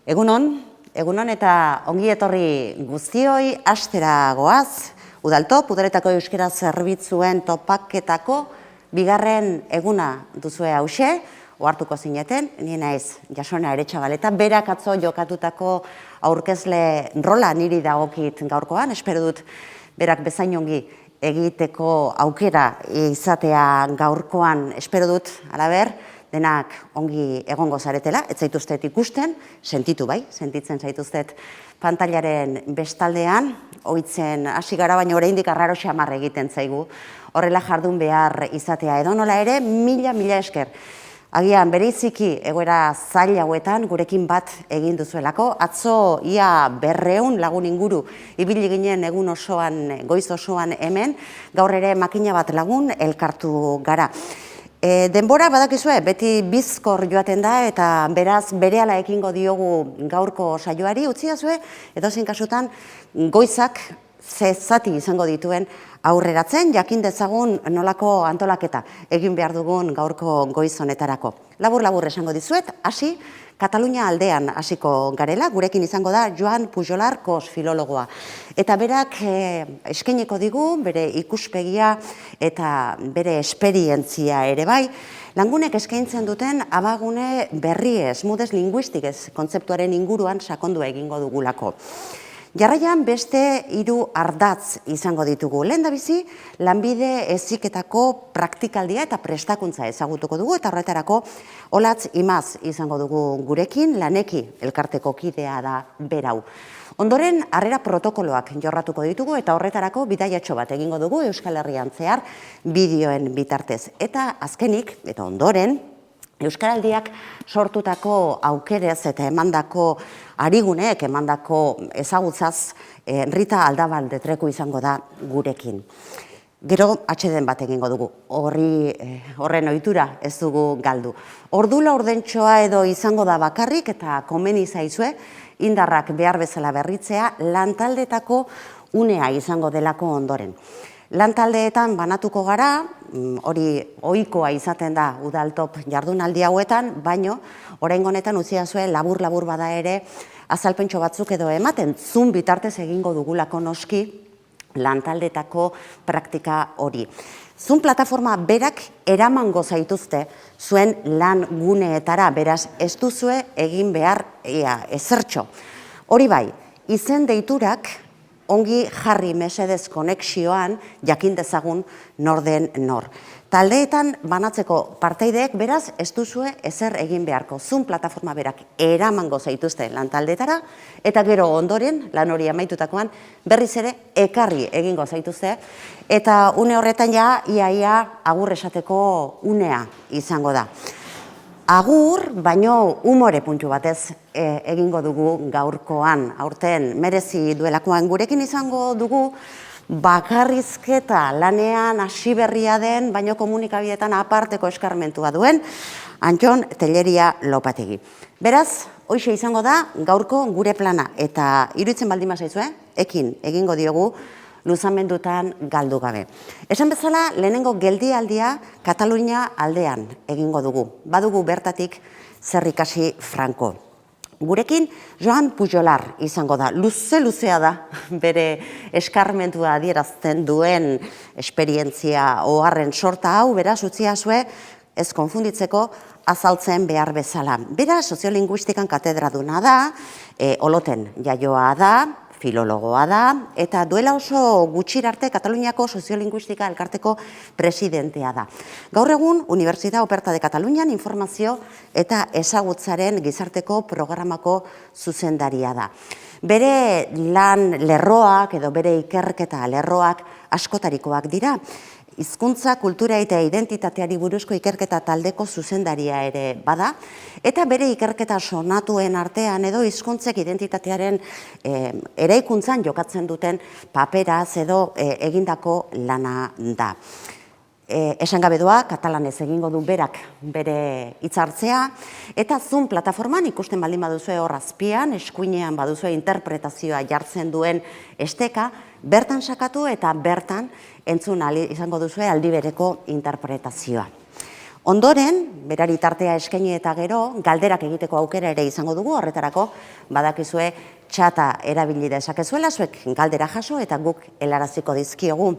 Egunon eta ongi etorri guztioi, astera goaz, Udaltop, Udaletako Euskara Zerbitzuen topaketako bigarren eguna duzue hause, ohartuko zineten, ni naiz Jasone Aretxabaleta, berak atzo jokatutako aurkezle rola niri dagokit gaurkoan, espero dut berak bezain ongi egiteko aukera izatea gaurkoan, espero dut, alaber, denak ongi egongo zaretela, ez zaituztet ikusten, sentitzen zaituztet pantailaren bestaldean, ohitzen hasi gara, baina oraindik arraro xamar egiten zaigu, horrela jardun behar izatea edo nola ere, mila esker. Agian, bereiziki egoera zail hauetan gurekin bat egin duzuelako, atzo ia 200 lagun inguru ibili ginen egun osoan, goiz osoan hemen, gaur ere makina bat lagun elkartu gara. Denbora badakizue, beti bizkor joaten da eta beraz berehala ekingo diogu gaurko saioari, utziazue, edozein kasutan goizak zati izango dituen aurreratzen, jakin dezagun nolako antolaketa egin behar dugun gaurko goiz honetarako. Labur esango dizuet, hasi Katalunia aldean hasiko garela, gurekin izango da Joan Pujolar Cos filologoa. Eta berak eskainiko digu, bere ikuspegia eta bere esperientzia ere bai, langunek eskaintzen duten abagune berriez, mudes linguistikez kontzeptuaren inguruan sakondu egingo dugulako. Jarraian beste 3 ardatz izango ditugu. Lehendabizi, lanbide heziketako praktikaldia eta prestakuntza ezagutuko dugu, eta horretarako Olatz Imaz izango dugu gurekin, Laneki elkarteko kidea da berau. Ondoren, harrera protokoloak jorratuko ditugu, eta horretarako bidaiatxo bat egingo dugu Euskal Herrian zehar bideoen bitartez. Eta azkenik, eta ondoren, Euskaraldiak sortutako aukerez eta emandako ariguneek, emandako ezagutzaz, Rita Aldabaldetreku izango da gurekin. Gero atxeden bat egingo dugu, horren ohitura ez dugu galdu. Ordula ordentxoa edo izango da bakarrik eta komeni zaizue, indarrak behar bezala berritzea, lantaldetako unea izango delako ondoren. Lantaldeetan banatuko gara, hori ohikoa izaten da Udaltop jardunaldi hauetan, baino oraingo honetan utziazue labur bada ere azalpentxo batzuk edo ematen, Zoom bitartez egingo dugulako noski lantaldetako praktika hori. Zoom plataforma berak eramango zaituzte zuen lan guneetara, beraz ez duzue egin behar ezertxo. Hori bai, izen deiturak ongi jarri mesedez konexioan jakin dezagun nor den nor. Taldeetan banatzeko parteideek beraz ez duzue ezer egin beharko. Zoom plataforma berak eramango zaituzte lantaldeetara eta gero ondoren, lan hori amaitutakoan, berriz ere ekarri egingo zaituzte eta une horretan ia agur esateko unea izango da. Agur, baino umore puntu batez egingo dugu gaurkoan, aurten merezi duelakoan gurekin izango dugu bakarrizketa lanean hasi berria den, baino komunikabideetan aparteko eskarmentua duen, Antxon Telleria Lopategi. Beraz, hoxe izango da gaurko gure plana eta iruditzen baldin bazaizue, ekin egingo diogu luzamendutan galdu gabe. Esan bezala, lehenengo geldialdia Katalunia aldean egingo dugu. Badugu bertatik zer ikasi franko. Gurekin Joan Pujolar izango da. Luzea da bere eskarmentua adierazten duen esperientzia oharren sorta hau, beraz, utziazue ez konfunditzeko azaltzen behar bezala. Bera, soziolinguistikan katedraduna da, Oloten jaioa da, filologoa da, eta duela oso gutxirarte Kataluniako soziolinguistika elkarteko presidentea da. Gaur egun, Universidad Oberta de Katalunian informazio eta ezagutzaren gizarteko programako zuzendaria da. Bere lan lerroak edo bere ikerketa lerroak askotarikoak dira. Hizkuntza, kultura eta identitateari buruzko ikerketa taldeko zuzendaria ere bada, eta bere ikerketa sonatuen artean edo hizkuntzek identitatearen eraikuntzan jokatzen duten paperaz edo egindako lana da. Esan gabe doa, katalanez egingo du berak bere hitzartzea, eta Zoom plataforman ikusten baldin baduzue hor azpian, eskuinean baduzue interpretazioa jartzen duen esteka, bertan sakatu eta bertan entzun izango duzue aldi bereko interpretazioa. Ondoren, berari tartea eskaini eta gero, galderak egiteko aukera ere izango dugu, horretarako badakizue txata erabili dezakezuela, zuek galdera jaso eta guk helaraziko dizkiegu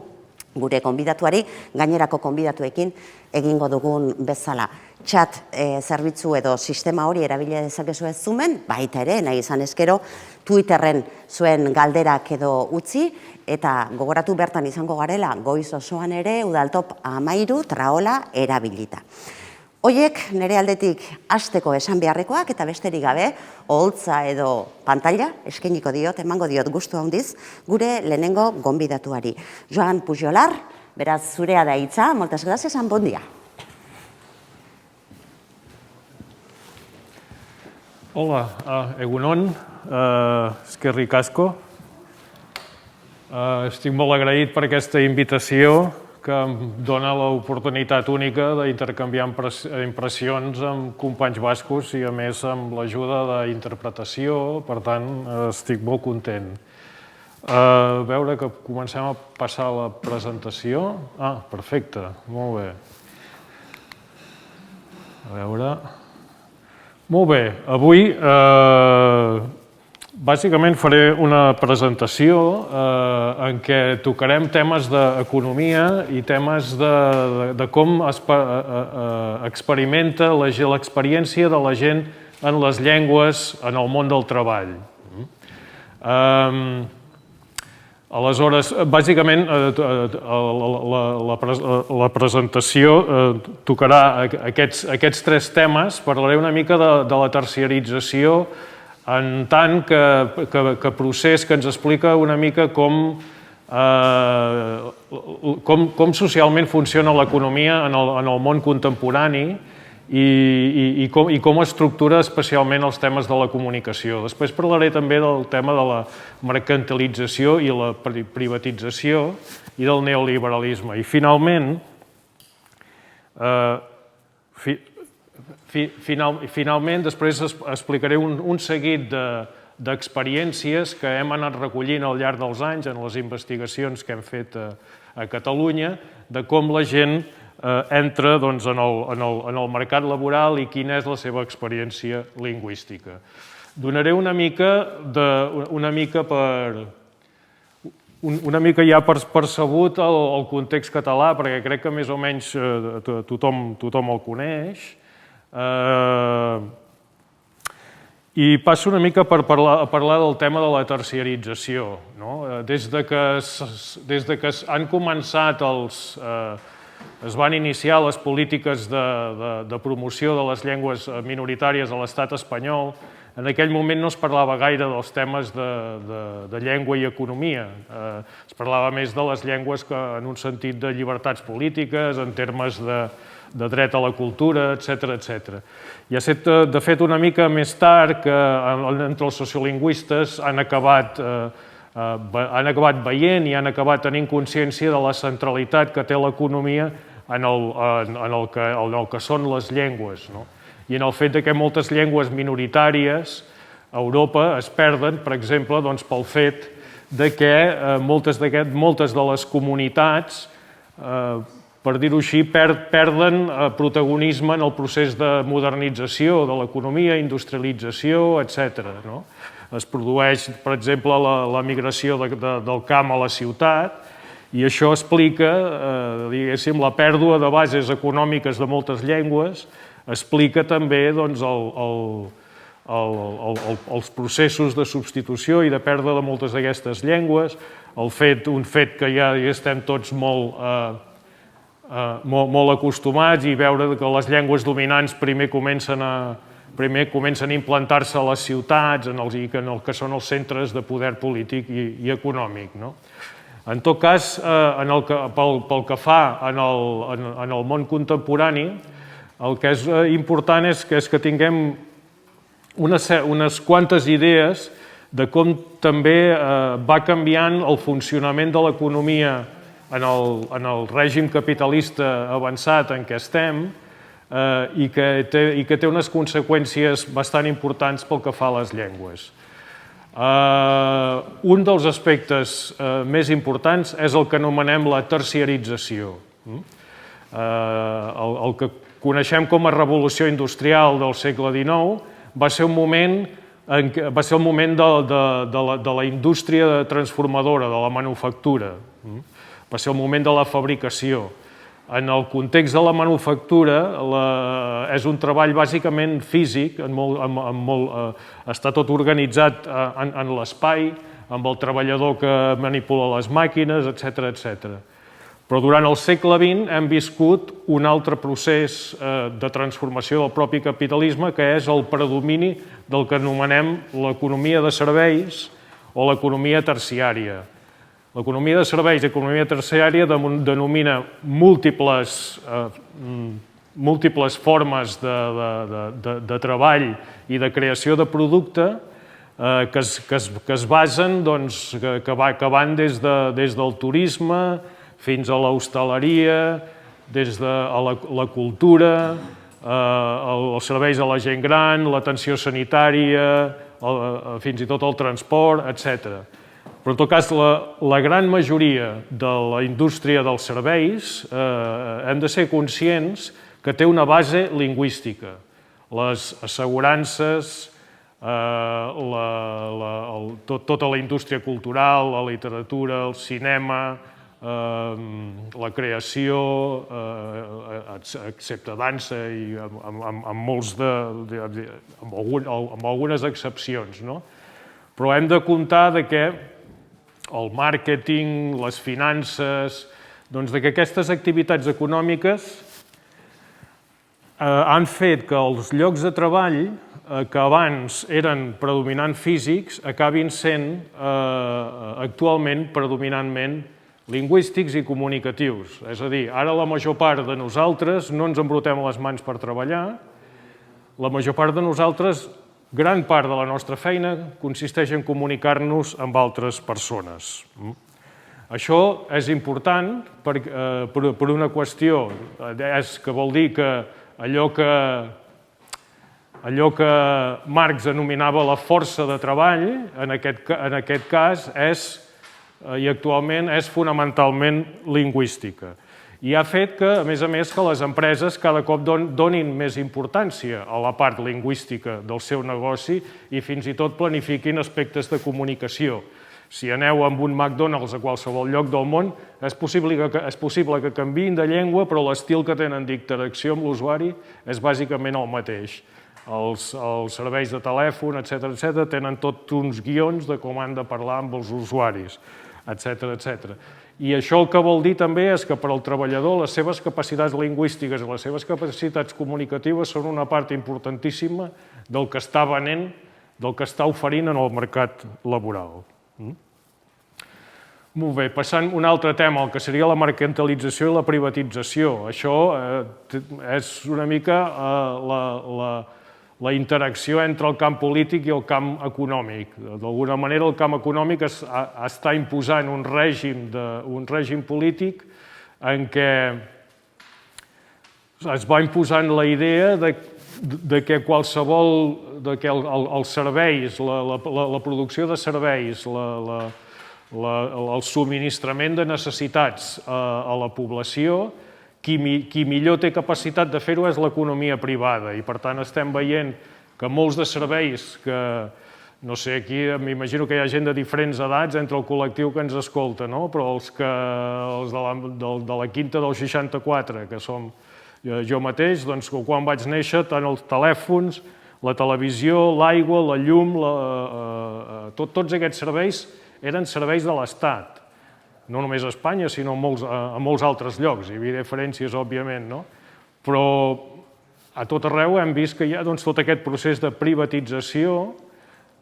gure konbidatuari, gainerako konbidatuekin egingo dugun bezala. Txat zerbitzu edo sistema hori erabili dezakezue zumen, baita ere, nahi izan ezkero, Twitterren zuen galderak edo utzi, eta gogoratu bertan izango garela, goiz osoan ere, Udaltop 13 traola erabilita. Hoiek nire aldetik hasteko esan beharrekoak eta besterik gabe, oholtza edo pantalla eskainiko diot, emango diot gustu handiz, gure lehenengo gonbidatuari. Joan Pujolar, beraz zurea da hitza, moltes gracias, bon dia. Hola, egunon, eskerrik asko. Estic molt agraït per aquesta invitació que em dona l'oportunitat única d'intercanviar impressions amb companys bascos i, a més, amb l'ajuda d'interpretació. Per tant, estic molt content. A veure que comencem a passar la presentació. Perfecte, molt bé. A veure... Molt bé, avui bàsicament faré una presentació en què tocarem temes d'economia i temes de com experimenta l'experiència de la gent en les llengües en el món del treball. Aleshores, bàsicament, la presentació tocarà aquests tres temes. Parlaré una mica de la terciarització en tant que procés que ens explica una mica com socialment funciona l'economia en el món contemporani i com estructura especialment els temes de la comunicació. Després parlaré també del tema de la mercantilització i la privatització i del neoliberalisme. I finalment, després explicaré un seguit d'experiències que hem anat recollint al llarg dels anys en les investigacions que hem fet a Catalunya, de com la gent entra en el mercat laboral i quina és la seva experiència lingüística. Donaré una mica ja percebut el context català, perquè crec que més o menys tothom el coneix. I passo una mica a parlar del tema de la terciarització. Des que han començat es van iniciar les polítiques de promoció de les llengües minoritàries a l'estat espanyol, en aquell moment no es parlava gaire dels temes de llengua i economia. Es parlava més de les llengües en un sentit de llibertats polítiques, en termes de dret a la cultura, etc. I ha estat, de fet, una mica més tard que entre els sociolingüistes han acabat veient i han acabat tenint consciència de la centralitat que té l'economia en el que són les llengües, i en el fet que moltes llengües minoritàries a Europa es perden, per exemple, pel fet que moltes de les comunitats, per dir-ho així, perden protagonisme en el procés de modernització de l'economia, industrialització, etc. Es produeix, per exemple, la migració del camp a la ciutat i això explica, diguéssim, la pèrdua de bases econòmiques de moltes llengües, explica també els processos de substitució i de pèrdua de moltes d'aquestes llengües, un fet que ja estem tots molt acostumats i veure que les llengües dominants primer comencen a implantar-se a les ciutats, en el que són els centres de poder polític i econòmic. En tot cas, pel que fa en el món contemporani, el que és important és que tinguem unes quantes idees de com també va canviant el funcionament de l'economia en el règim capitalista avançat en què estem i que té unes conseqüències bastant importants pel que fa a les llengües. Un dels aspectes més importants és el que anomenem la terciarització. El que coneixem com a revolució industrial del segle XIX, va ser el moment de la indústria transformadora, de la manufactura. Va ser el moment de la fabricació. En el context de la manufactura és un treball bàsicament físic, està tot organitzat en l'espai, amb el treballador que manipula les màquines, etc. Però durant el segle XX hem viscut un altre procés de transformació del propi capitalisme, que és el predomini del que anomenem l'economia de serveis o l'economia terciària. L'economia de serveis i l'economia terciària denomina múltiples formes de treball i de creació de producte que es basen, que van des del turisme fins a l'hostaleria, des de la cultura, els serveis a la gent gran, l'atenció sanitària, fins i tot el transport, etc. Però en tot cas, la gran majoria de la indústria dels serveis hem de ser conscients que té una base lingüística. Les assegurances, tota la indústria cultural, la literatura, el cinema, la creació, excepte dansa i amb algunes excepcions. Però hem de comptar que el màrqueting, les finances, que aquestes activitats econòmiques han fet que els llocs de treball que abans eren predominant físics acabin sent actualment predominantment lingüístics i comunicatius. És a dir, ara la major part de nosaltres no ens embrutem les mans per treballar, la major part de nosaltres, gran part de la nostra feina consisteix en comunicar-nos amb altres persones. Això és important per una qüestió, que vol dir que allò que Marx anomenava la força de treball, en aquest cas i actualment és fonamentalment lingüística. I ha fet que, a més, que les empreses cada cop donin més importància a la part lingüística del seu negoci i fins i tot planifiquin aspectes de comunicació. Si aneu amb un McDonald's a qualsevol lloc del món, és possible que canviïn de llengua, però l'estil que tenen d'interacció amb l'usuari és bàsicament el mateix. Els serveis de telèfon, etc., tenen tots uns guions de com han de parlar amb els usuaris, etc. I això el que vol dir també és que per al treballador les seves capacitats lingüístiques i les seves capacitats comunicatives són una part importantíssima del que està venent, del que està oferint en el mercat laboral. Molt bé, passant a un altre tema, el que seria la mercantilització i la privatització. Això és una mica la interacció entre el camp polític i el camp econòmic. D'alguna manera, el camp econòmic està imposant un règim polític en què es va imposant la idea de que els serveis, la producció de serveis, el subministrament de necessitats a la població, qui millor té capacitat de fer-ho és l'economia privada i, per tant, estem veient que molts de serveis que, no sé, aquí m'imagino que hi ha gent de diferents edats entre el col·lectiu que ens escolta, però els de la quinta del 64, que som jo mateix, doncs quan vaig néixer, tant els telèfons, la televisió, l'aigua, la llum, tots aquests serveis eren serveis de l'Estat. No només a Espanya, sinó a molts altres llocs. Hi havia diferències, òbviament, però a tot arreu hem vist que hi ha tot aquest procés de privatització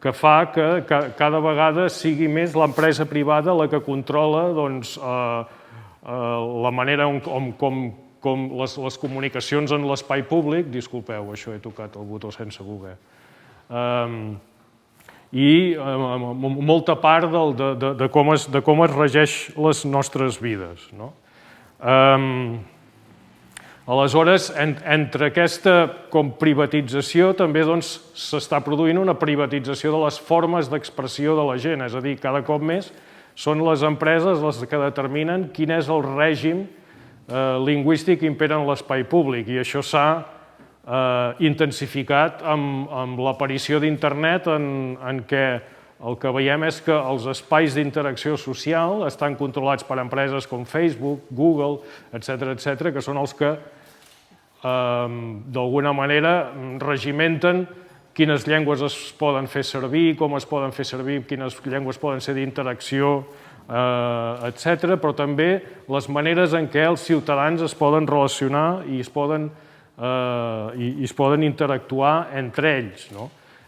que fa que cada vegada sigui més l'empresa privada la que controla la manera com les comunicacions en l'espai públic, disculpeu, això he tocat el botó sense voler, i molta part de com es regeix les nostres vides. Aleshores, entre aquesta privatització també s'està produint una privatització de les formes d'expressió de la gent, és a dir, cada cop més són les empreses les que determinen quin és el règim lingüístic impera en l'espai públic i això s'ha intensificat amb l'aparició d'internet en què el que veiem és que els espais d'interacció social estan controlats per empreses com Facebook, Google, etc., que són els que d'alguna manera regimenten quines llengües es poden fer servir, com es poden fer servir, quines llengües poden ser d'interacció, etc., però també les maneres en què els ciutadans es poden relacionar i es poden interactuar entre ells.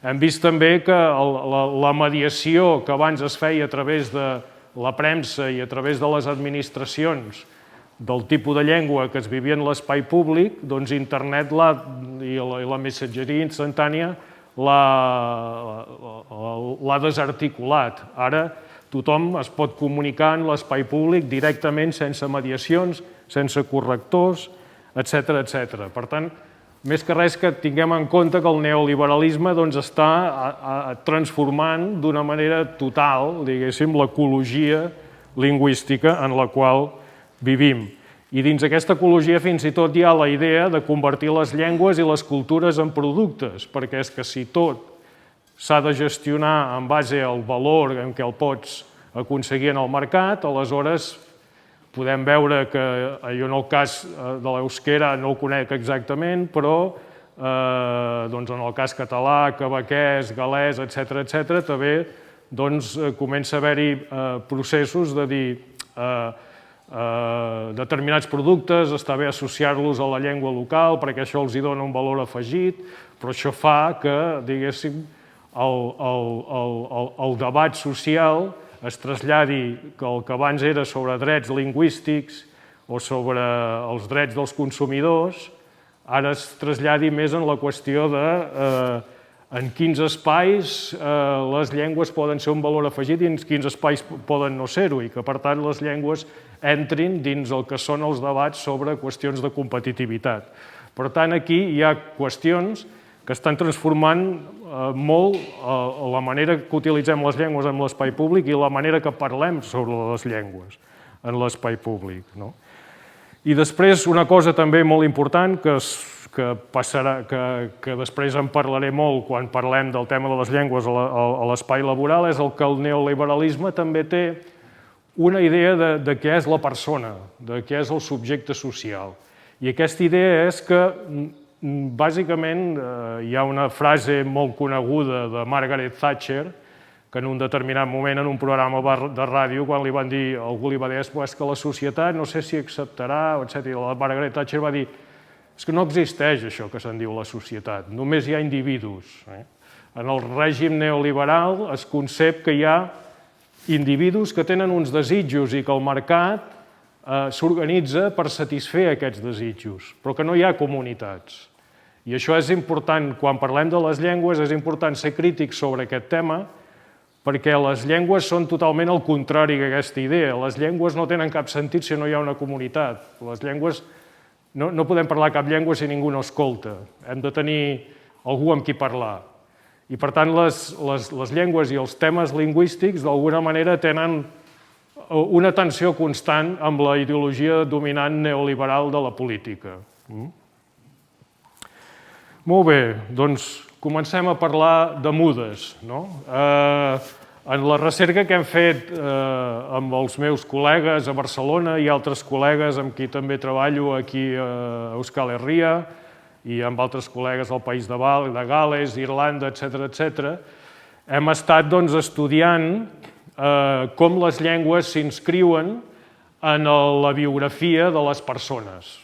Hem vist també que la mediació que abans es feia a través de la premsa i a través de les administracions del tipus de llengua que es vivia en l'espai públic, doncs internet i la missatgeria instantània l'ha desarticulat. Ara tothom es pot comunicar en l'espai públic directament, sense mediacions, sense correctors, etc. Per tant, més que res que tinguem en compte que el neoliberalisme està transformant d'una manera total, diguéssim, l'ecologia lingüística en la qual vivim. I dins aquesta ecologia fins i tot hi ha la idea de convertir les llengües i les cultures en productes, perquè és que si tot s'ha de gestionar en base al valor en què el pots aconseguir en el mercat, aleshores podem veure que jo en el cas de l'euskera no el conec exactament, però en el cas català, quebequès, galès, etc., també comença a haver-hi processos de dir determinats productes, està bé associar-los a la llengua local perquè això els dona un valor afegit, però això fa que, diguéssim, el debat social es traslladi que el que abans era sobre drets lingüístics o sobre els drets dels consumidors, ara es traslladi més en la qüestió de en quins espais les llengües poden ser un valor afegit i en quins espais poden no ser-ho, i que, per tant, les llengües entrin dins el que són els debats sobre qüestions de competitivitat. Per tant, aquí hi ha qüestions que estan transformant molt la manera que utilitzem les llengües en l'espai públic i la manera que parlem sobre les llengües en l'espai públic. I després, una cosa també molt important que després en parlaré molt quan parlem del tema de les llengües a l'espai laboral, és el que el neoliberalisme també té una idea de què és la persona, de què és el subjecte social. I aquesta idea és que, bàsicament, hi ha una frase molt coneguda de Margaret Thatcher, que en un determinat moment en un programa de ràdio, quan algú li va dir és que la societat no sé si acceptarà, etc. I la Margaret Thatcher va dir és que no existeix això que se'n diu la societat, només hi ha individus. En el règim neoliberal es concep que hi ha individus que tenen uns desitjos i que el mercat s'organitza per satisfer aquests desitjos, però que no hi ha comunitats. I això és important, quan parlem de les llengües, és important ser crítics sobre aquest tema, perquè les llengües són totalment el contrari d'aquesta idea. Les llengües no tenen cap sentit si no hi ha una comunitat. Les llengües no podem parlar cap llengua si ningú no escolta. Hem de tenir algú amb qui parlar. I, per tant, les llengües i els temes lingüístics, d'alguna manera, tenen una tensió constant amb la ideologia dominant neoliberal de la política. Molt bé, doncs comencem a parlar de mudes. En la recerca que hem fet amb els meus col·legues a Barcelona i altres col·legues amb qui també treballo aquí a Euskal Herria i amb altres col·legues al País de Gales, Irlanda, etc., hem estat estudiant com les llengües s'inscriuen en la biografia de les persones.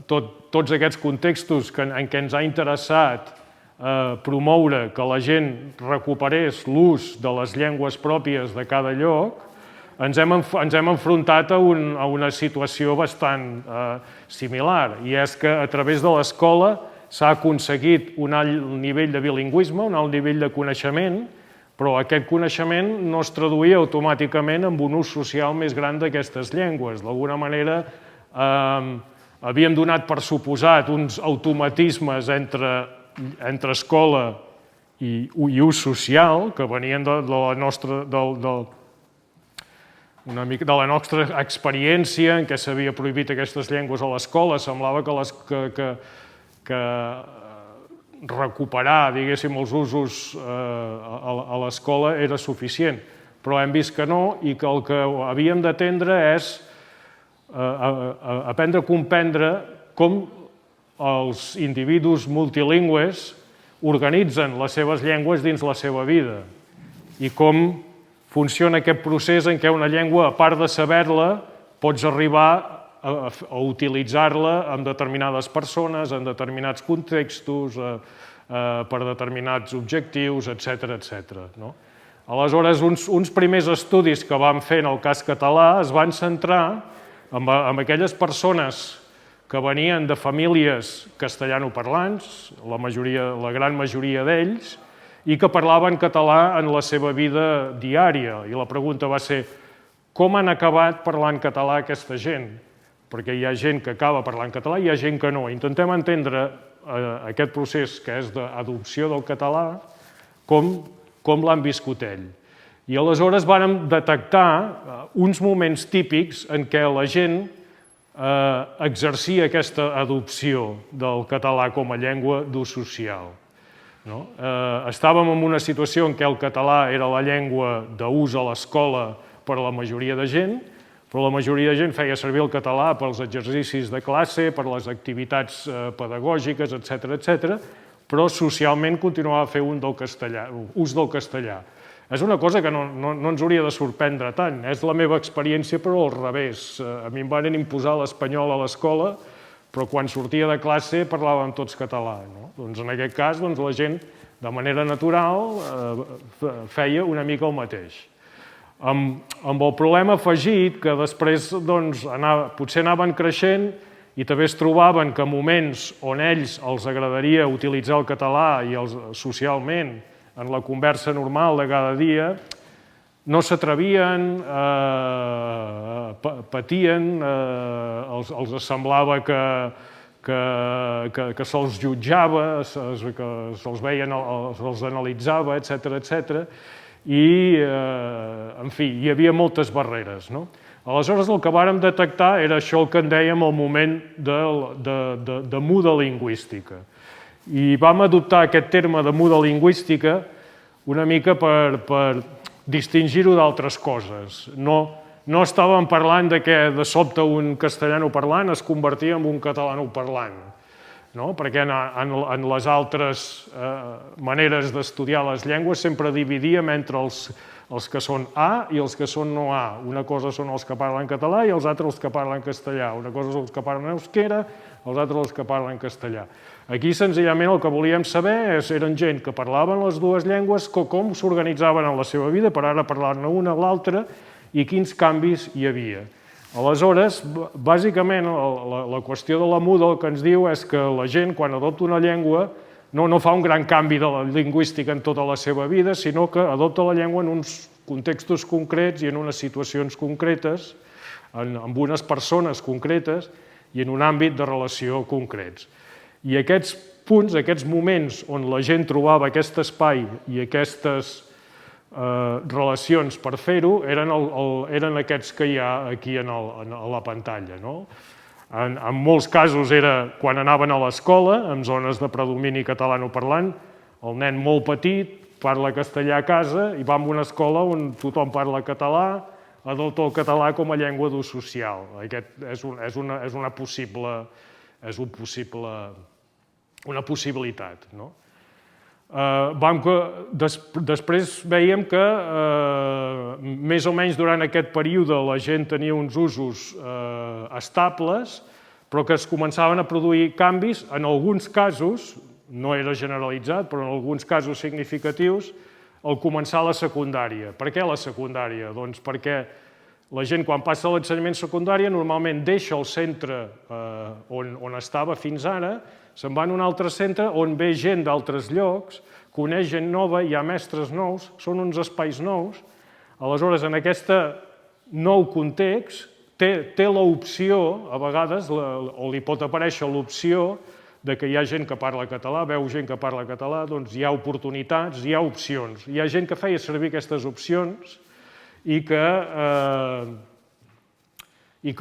Tots aquests contextos en què ens ha interessat promoure que la gent recuperés l'ús de les llengües pròpies de cada lloc, ens hem enfrontat a una situació bastant similar, i és que a través de l'escola s'ha aconseguit un alt nivell de bilingüisme, un alt nivell de coneixement, però aquest coneixement no es traduïa automàticament en un ús social més gran d'aquestes llengües. D'alguna manera, havíem donat per suposat uns automatismes entre escola i ús social que venien una mica de la nostra experiència en què s'havia prohibit aquestes llengües a l'escola, semblava que recuperar, diguéssim, els usos a l'escola era suficient, però hem vist que no i que el que havíem d'atendre és aprendre a comprendre com els individus multilingües organitzen les seves llengües dins la seva vida i com funciona aquest procés en què una llengua, a part de saber-la, pots arribar a utilitzar-la amb determinades persones, en determinats contextos, per determinats objectius, etc. Aleshores, uns primers estudis que vam fer en el cas català es van centrar en aquelles persones que venien de famílies castellanoparlants, la gran majoria d'ells, i que parlaven català en la seva vida diària. I la pregunta va ser, com han acabat parlant català aquesta gent? Perquè hi ha gent que acaba parlant català i hi ha gent que no. Intentem entendre aquest procés que és d'adopció del català, com l'han viscut ell. I aleshores vàrem detectar uns moments típics en què la gent exercia aquesta adopció del català com a llengua d'ús social. Estàvem en una situació en què el català era la llengua d'ús a l'escola per a la majoria de gent, però la majoria de gent feia servir el català pels exercicis de classe, per les activitats pedagògiques, etc., però socialment continuava a fer ús del castellà. És una cosa que no ens hauria de sorprendre tant, és la meva experiència però al revés. A mi em van imposar l'espanyol a l'escola, però quan sortia de classe parlàvem tots català. Doncs en aquest cas la gent de manera natural feia una mica el mateix. Amb el problema afegit que després potser anaven creixent i també es trobaven que en moments on ells els agradaria utilitzar el català i socialment en la conversa normal de cada dia, no s'atrevien, patien, els semblava que se'ls jutjava, que se'ls veien, se'ls analitzava, etc. I, en fi, hi havia moltes barreres. Aleshores, el que vàrem detectar era això el que en dèiem el moment de muda lingüística. I vam adoptar aquest terme de muda lingüística una mica per distingir-ho d'altres coses. No estàvem parlant que de sobte un castellanoparlant es convertia en un catalanoparlant, perquè en les altres maneres d'estudiar les llengües sempre dividíem entre els que són A i els que són no A. Una cosa són els que parlen català i els altres els que parlen castellà. Una cosa són els que parlen euskera, els altres els que parlen castellà. Aquí, senzillament, el que volíem saber eren gent que parlaven les dues llengües, com s'organitzaven en la seva vida per ara parlar-ne una a l'altra i quins canvis hi havia. Aleshores, bàsicament, la qüestió de la muda el que ens diu és que la gent, quan adopta una llengua, no fa un gran canvi de la lingüística en tota la seva vida, sinó que adopta la llengua en uns contextos concrets i en unes situacions concretes, amb unes persones concretes i en un àmbit de relació concrets. I aquests punts, aquests moments on la gent trobava aquest espai i aquestes relacions per fer-ho eren aquests que hi ha aquí a la pantalla. En molts casos era quan anaven a l'escola, en zones de predomini catalanoparlant, el nen molt petit parla castellà a casa i va a una escola on tothom parla català, adopta el català com a llengua d'ús social. Aquest és una possibilitat. Després veiem que més o menys durant aquest període la gent tenia uns usos estables, però que es començaven a produir canvis, en alguns casos, no era generalitzat, però en alguns casos significatius, al començar la secundària. Per què la secundària? Doncs perquè la gent quan passa a l'ensenyament secundari normalment deixa el centre on estava fins ara, se'n va a un altre centre on ve gent d'altres llocs, coneix gent nova, hi ha mestres nous, són uns espais nous. Aleshores, en aquest nou context, té l'opció, a vegades, o li pot aparèixer l'opció de que hi ha gent que parla català, veu gent que parla català, doncs hi ha oportunitats, hi ha opcions. Hi ha gent que feia servir aquestes opcions i que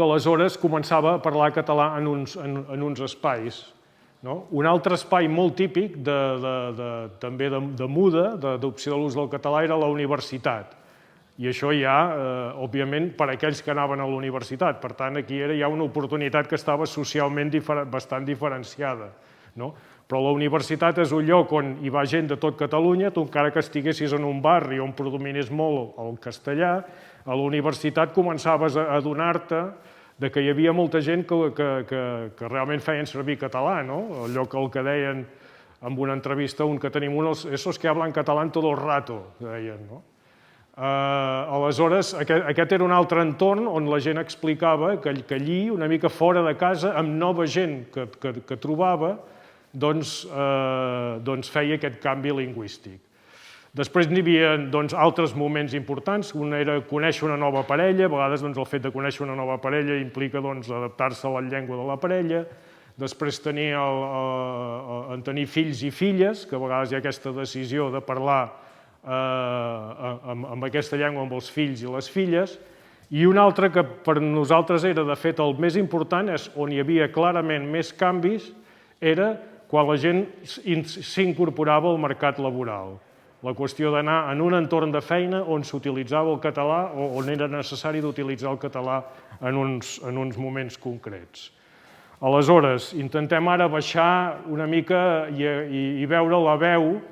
aleshores començava a parlar català en uns espais. Un altre espai molt típic també de muda, d'adopció de l'ús del català, era la universitat. I això ja, òbviament, per a aquells que anaven a la universitat. Per tant, aquí era ja una oportunitat que estava socialment bastant diferenciada. Però la universitat és un lloc on hi va gent de tot Catalunya, tu encara que estiguessis en un barri on predominés molt el castellà, a la universitat començaves a adonar-te que hi havia molta gent que realment feien servir català, allò que deien en una entrevista un que tenim, esos que hablan catalán todo el rato, que deien, no? Aleshores, aquest era un altre entorn on la gent explicava que allí, una mica fora de casa, amb nova gent que trobava, doncs feia aquest canvi lingüístic. Després n'hi havia altres moments importants. Un era conèixer una nova parella. A vegades el fet de conèixer una nova parella implica adaptar-se a la llengua de la parella. Després tenir fills i filles, que a vegades hi ha aquesta decisió de parlar amb aquesta llengua amb els fills i les filles. I un altre que per nosaltres era, de fet, el més important, és on hi havia clarament més canvis, era quan la gent s'incorporava al mercat laboral. La qüestió d'anar en un entorn de feina on s'utilitzava el català o on era necessari d'utilitzar el català en uns moments concrets. Aleshores, intentem ara baixar una mica i veure la veu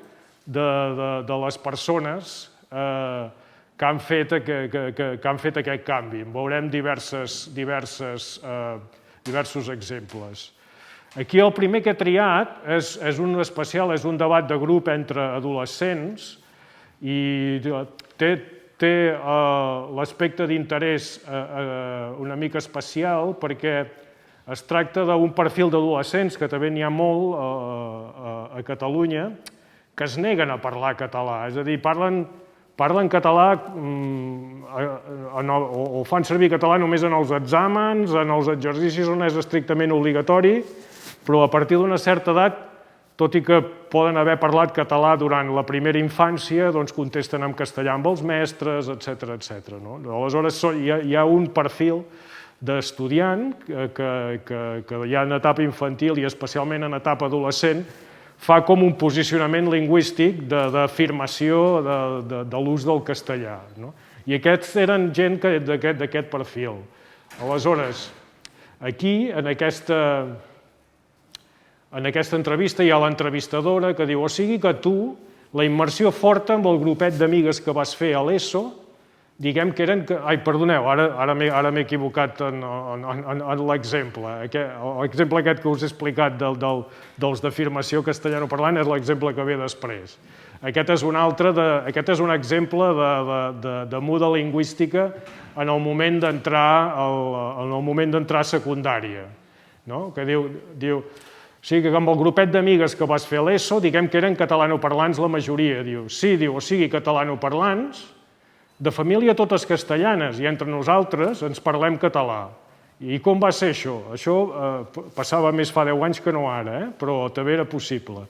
de les persones que han fet aquest canvi. En veurem diversos exemples. Aquí el primer que he triat és un especial, és un debat de grup entre adolescents i té l'aspecte d'interès una mica especial perquè es tracta d'un perfil d'adolescents, que també n'hi ha molt a Catalunya, que es neguen a parlar català, és a dir, parlen català o fan servir català només en els exàmens, en els exercicis on és estrictament obligatori, però a partir d'una certa edat, tot i que poden haver parlat català durant la primera infància, doncs contesten en castellà amb els mestres, etc. Aleshores hi ha un perfil d'estudiant que ja en etapa infantil i especialment en etapa adolescent fa com un posicionament lingüístic d'afirmació de l'ús del castellà. I aquests eren gent d'aquest perfil. Aleshores, aquí, en aquesta entrevista, hi ha l'entrevistadora que diu: o sigui que tu, la immersió forta amb el grupet d'amigues que vas fer a l'ESO, diguem que eren... Ai, perdoneu, ara m'he equivocat en l'exemple. L'exemple aquest que us he explicat dels d'afirmació castellanoparlant és l'exemple que ve després. Aquest és un exemple de muda lingüística en el moment d'entrar a secundària. Que diu... O sigui que amb el grupet d'amigues que vas fer a l'ESO, diguem que eren catalanoparlants la majoria. Diu, sí, o sigui catalanoparlants, de família totes castellanes, i entre nosaltres ens parlem català. I com va ser això? Això passava més fa 10 anys que no ara, però també era possible.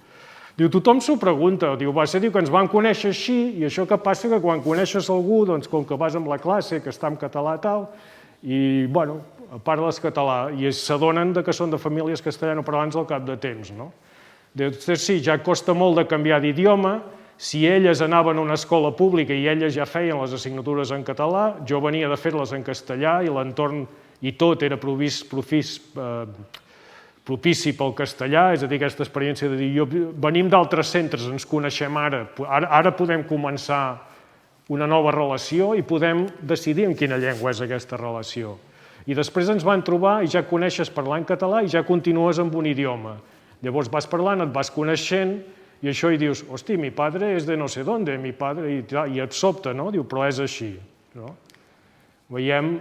Diu, tothom s'ho pregunta, va ser que ens vam conèixer així, i això que passa que quan coneixes algú, doncs com que vas amb la classe, que està en català tal, i, bueno, parles català, i s'adonen que són de famílies castellanoparlants al cap de temps, no? Sí, ja costa molt de canviar d'idioma. Si elles anaven a una escola pública i elles ja feien les assignatures en català, jo venia de fer-les en castellà i l'entorn i tot era propici pel castellà, és a dir, aquesta experiència de dir, venim d'altres centres, ens coneixem ara podem començar una nova relació i podem decidir en quina llengua és aquesta relació. I després ens van trobar i ja coneixes parlar en català i ja continues amb un idioma. Llavors vas parlant, et vas coneixent, i això hi dius, hosti, mi padre és de no sé dónde, mi padre... I et sobta, no? Diu, però és així. Veiem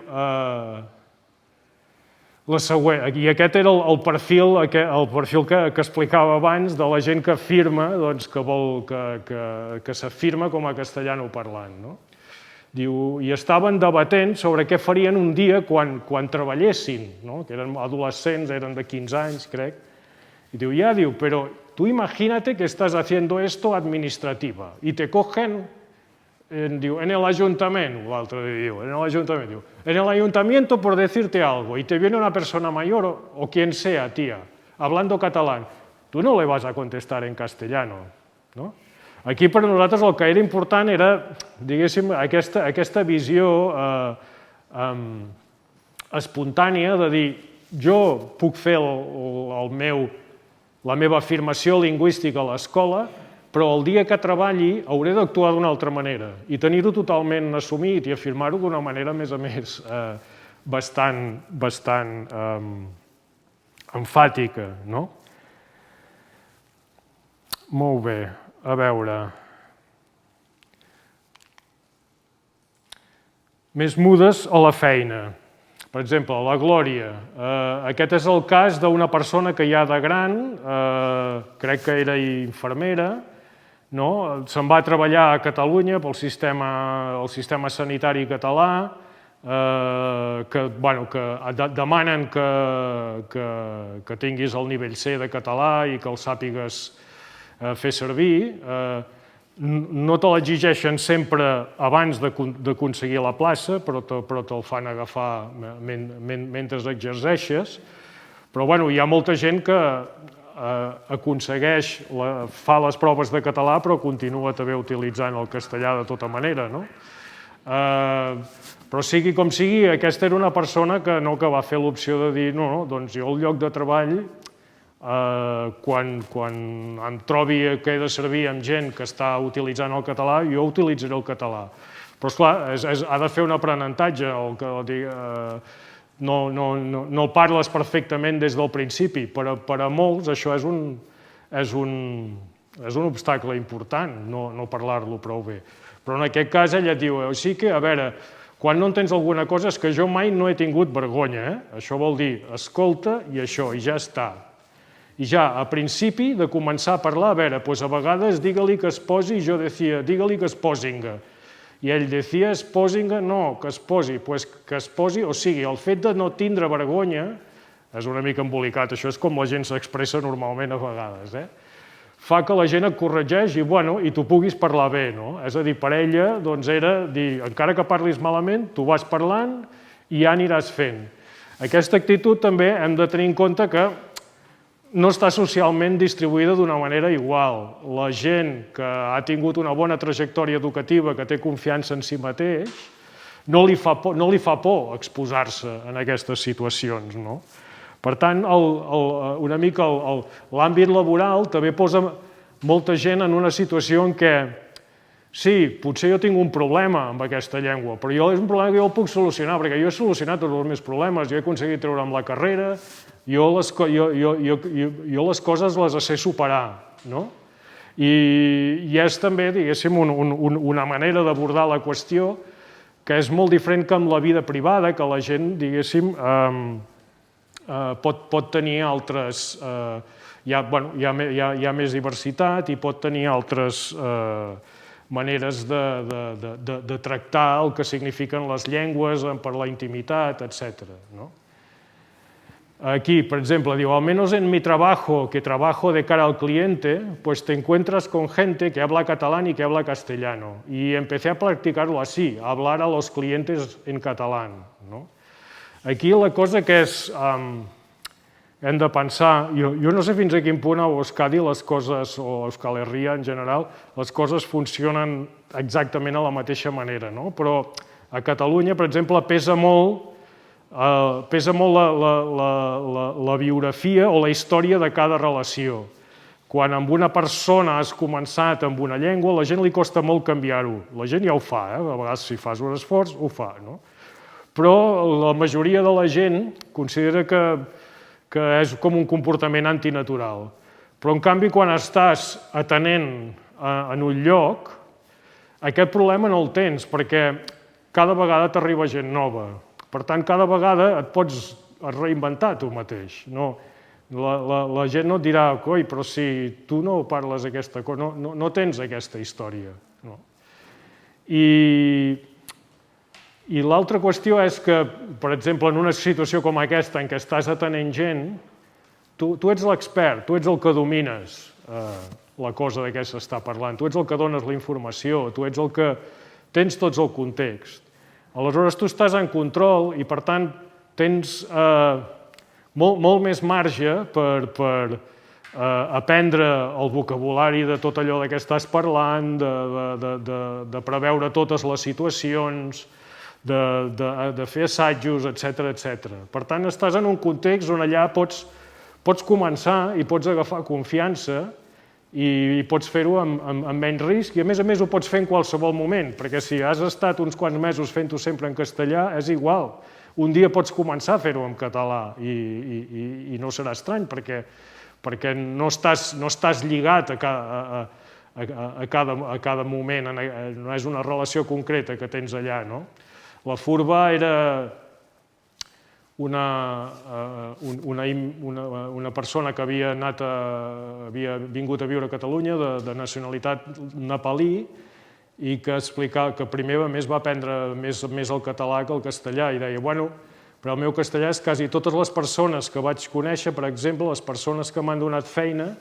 la següent. I aquest era el perfil que explicava abans de la gent que afirma, que s'afirma com a castellanoparlant. Diu, i estaven debatent sobre què farien un dia quan treballessin, que eren adolescents, eren de 15 anys, crec. Y diu, pero tú imagínate que estás haciendo esto administrativa y te cogen diu, en el ayuntamiento, l'altre diu, en el ayuntamiento, diu, en el ayuntamiento por decirte algo, y te viene una persona mayor o quien sea, tía, hablando catalán, tú no le vas a contestar en castellano, no? Aquí per nosaltres el que era important era, diguéssim, aquesta visió espontània de dir jo puc fer la meva afirmació lingüística a l'escola, però el dia que treballi hauré d'actuar d'una altra manera i tenir-ho totalment assumit i afirmar-ho d'una manera, a més, bastant emfàtica, no? Molt bé. A veure, més mudes a la feina. Per exemple, la Glòria. Aquest és el cas d'una persona que ja de gran, crec que era infermera, se'n va a treballar a Catalunya pel sistema sanitari català, que demanen que tinguis el nivell C de català i que el sàpigues fer servir, no te l'exigeixen sempre abans d'aconseguir la plaça, però te'l fan agafar mentre exerceixes. Però hi ha molta gent que aconsegueix, fa les proves de català, però continua també utilitzant el castellà de tota manera. Però sigui com sigui, aquesta era una persona que va fer l'opció de dir no, doncs jo al lloc de treball, quan em trobi que he de servir amb gent que està utilitzant el català, jo utilitzaré el català. Però, esclar, ha de fer un aprenentatge. No el parles perfectament des del principi. Per a molts això és un obstacle important, no parlar-lo prou bé. Però en aquest cas ella et diu, sí que, a veure, quan no entens alguna cosa és que jo mai no he tingut vergonya. Això vol dir, escolta i això, i ja està. I ja, a principi de començar a parlar, a veure, doncs a vegades digue-li que es posi, i jo decia, digue-li que es posinga. I ell decia, es posinga, no, que es posi, doncs que es posi, o sigui, el fet de no tindre vergonya, és una mica embolicat, això és com la gent s'expressa normalment a vegades, fa que la gent et corregeix i tu puguis parlar bé, no? És a dir, per ella, doncs era dir, encara que parlis malament, tu vas parlant i ja aniràs fent. Aquesta actitud també hem de tenir en compte que no està socialment distribuïda d'una manera igual. La gent que ha tingut una bona trajectòria educativa, que té confiança en si mateix, no li fa por exposar-se en aquestes situacions. Per tant, una mica l'àmbit laboral també posa molta gent en una situació en què sí, potser jo tinc un problema amb aquesta llengua, però és un problema que jo el puc solucionar, perquè jo he solucionat tots els meus problemes, jo he aconseguit treure'm la carrera, jo les coses les sé superar. I és també, diguéssim, una manera d'abordar la qüestió que és molt diferent que amb la vida privada, que la gent, diguéssim, pot tenir altres... Hi ha més diversitat i pot tenir altres maneres de tractar el que signifiquen les llengües per la intimitat, etc. Aquí, por ejemplo, digo, al menos en mi trabajo, que trabajo de cara al cliente, pues te encuentras con gente que habla catalán y que habla castellano. Y empecé a practicarlo así, a hablar a los clientes en catalán. Aquí la cosa que és... Hem de pensar, jo no sé fins a quin punt a Euskadi les coses, o a Euskal Herria en general, les coses funcionen exactament a la mateixa manera, però a Catalunya, per exemple, pesa molt la biografia o la història de cada relació. Quan amb una persona has començat amb una llengua, a la gent li costa molt canviar-ho. La gent ja ho fa, a vegades si fas un esforç, ho fa. Però la majoria de la gent considera que és com un comportament antinatural. Però, en canvi, quan estàs atenent en un lloc, aquest problema no el tens, perquè cada vegada t'arriba gent nova. Per tant, cada vegada et pots reinventar tu mateix. La gent no et dirà, coi, però si tu no parles aquesta cosa, no tens aquesta història. I l'altra qüestió és que, per exemple, en una situació com aquesta en què estàs atenent gent, tu ets l'expert, tu ets el que domines la cosa de què s'està parlant, tu ets el que dones la informació, tu ets el que tens tots el context. Aleshores, tu estàs en control i, per tant, tens molt més marge per aprendre el vocabulari de tot allò de què estàs parlant, de preveure totes les situacions, de fer assajos, etc. Per tant, estàs en un context on allà pots començar i pots agafar confiança i pots fer-ho amb menys risc i, a més, ho pots fer en qualsevol moment, perquè si has estat uns quants mesos fent-ho sempre en castellà, és igual. Un dia pots començar a fer-ho en català i no serà estrany, perquè no estàs lligat a cada moment, no és una relació concreta que tens allà. La Furba era una persona que havia vingut a viure a Catalunya de nacionalitat nepalí i que explicava que primer a més va aprendre més el català que el castellà i deia, bueno, però el meu castellà és quasi totes les persones que vaig conèixer, per exemple, les persones que m'han donat feina,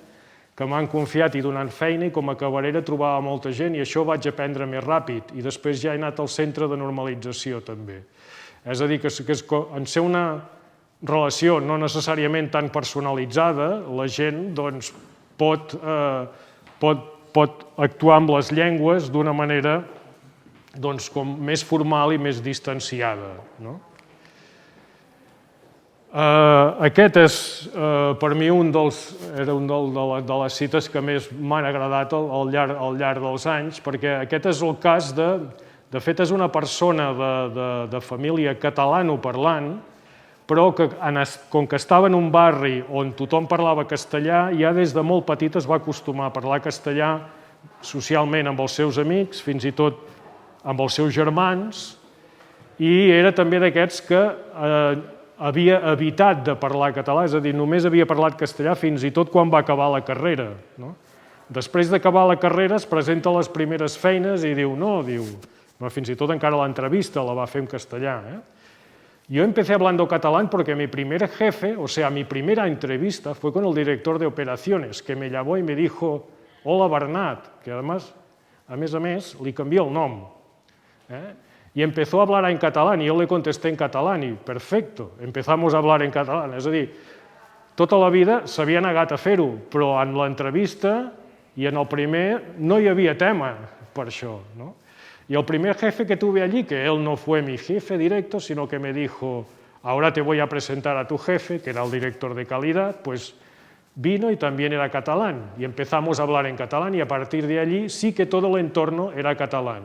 que m'han confiat i donat feina i com a cabarera trobava molta gent i això ho vaig aprendre més ràpid i després ja he anat al centre de normalització també. És a dir, que en ser una relació no necessàriament tan personalitzada, la gent pot actuar amb les llengües d'una manera com més formal i més distanciada. Aquest és, per mi, era un de les cites que més m'han agradat al llarg dels anys, perquè aquest és el cas de fet, és una persona de família catalanoparlant, però que, com que estava en un barri on tothom parlava castellà, ja des de molt petit es va acostumar a parlar castellà socialment amb els seus amics, fins i tot amb els seus germans, i era també d'aquests que havia evitat de parlar català, és a dir, només havia parlat castellà fins i tot quan va acabar la carrera. Després d'acabar la carrera es presenta les primeres feines i diu, fins i tot encara l'entrevista la va fer en castellà. Yo empecé hablando catalán porque mi primer jefe, o sea, mi primera entrevista fue con el director de operaciones, que me llamó y me dijo, hola Bernat, que además, a més, li canvié el nom. Y empezó a hablar en catalán y yo le contesté en catalán y perfecto, empezamos a hablar en catalán. És a dir, tota la vida s'havia negat a fer-ho, però en l'entrevista i en el primer no hi havia tema per això. Y el primer jefe que tuve allí, que él no fue mi jefe directo, sino que me dijo, ahora te voy a presentar a tu jefe, que era el director de calidad, pues vino y también era catalán. Y empezamos a hablar en catalán y a partir de allí sí que todo el entorno era catalán.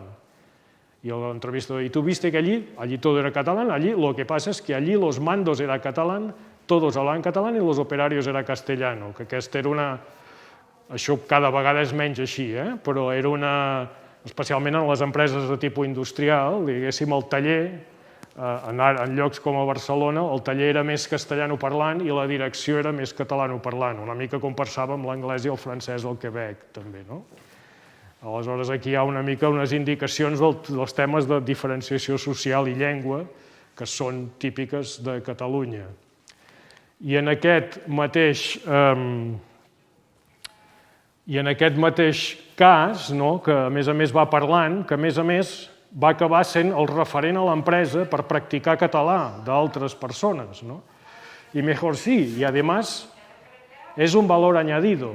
Y el entrevistador, ¿y tú viste que allí todo era catalán? Allí lo que pasa es que allí los mandos era catalán, todos hablaven catalán y los operarios era castellano, que aquesta era una... Això cada vegada és menys així, però era una... especialment en les empreses de tipus industrial, diguéssim, el taller, en llocs com a Barcelona, el taller era més castellanoparlant i la direcció era més catalanoparlant, una mica com passava amb l'anglès i el francès al Quebec, també. Aleshores, aquí hi ha una mica unes indicacions dels temes de diferenciació social i llengua que són típiques de Catalunya. I en aquest mateix cas, que a més va parlant, que a més va acabar sent el referent a l'empresa per practicar català d'altres persones. Y mejor sí, y además es un valor añadido,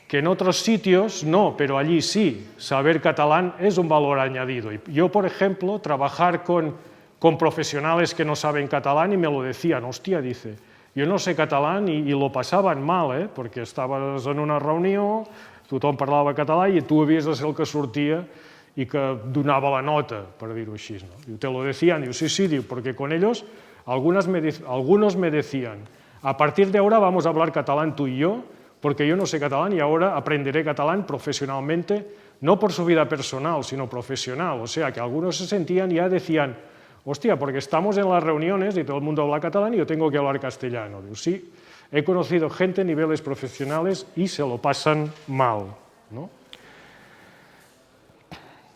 que en otros sitios no, pero allí sí, saber catalán es un valor añadido. Yo, por ejemplo, trabajar con profesionales que no saben catalán y me lo decían, hostia, dice, yo no sé catalán y lo pasaban mal, porque estabas en una reunió, tothom parlava català i tu havies de ser el que sortia i que donava la nota, per dir-ho així. Te lo decían, diu, sí, diu, porque con ellos algunos me decían, a partir de ahora vamos a hablar catalán tú y yo, porque yo no sé catalán y ahora aprenderé catalán profesionalmente, no por su vida personal, sino profesional. O sea, que algunos se sentían y ya decían, hostia, porque estamos en las reuniones y todo el mundo habla catalán y yo tengo que hablar castellano. Diu, sí, he conocido gente a niveles profesionales y se lo pasan mal.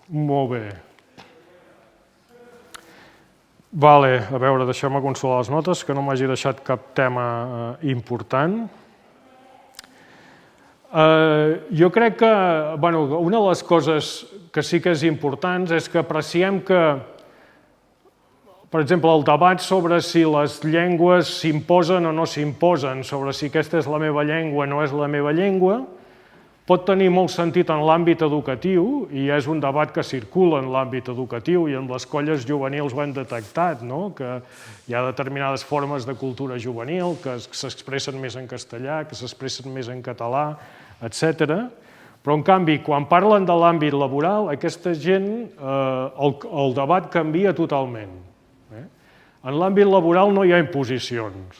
Molt bé. Vale, a veure, deixeu-me consolar les notes, que no m'hagi deixat cap tema important. Jo crec que una de les coses que sí que és important és que apreciem que, per exemple, el debat sobre si les llengües s'imposen o no s'imposen, sobre si aquesta és la meva llengua o no és la meva llengua, pot tenir molt sentit en l'àmbit educatiu, i és un debat que circula en l'àmbit educatiu, i en les colles juvenils ho hem detectat, que hi ha determinades formes de cultura juvenil que s'expressen més en castellà, que s'expressen més en català, etc. Però, en canvi, quan parlen de l'àmbit laboral, aquesta gent, el debat canvia totalment. En l'àmbit laboral no hi ha imposicions.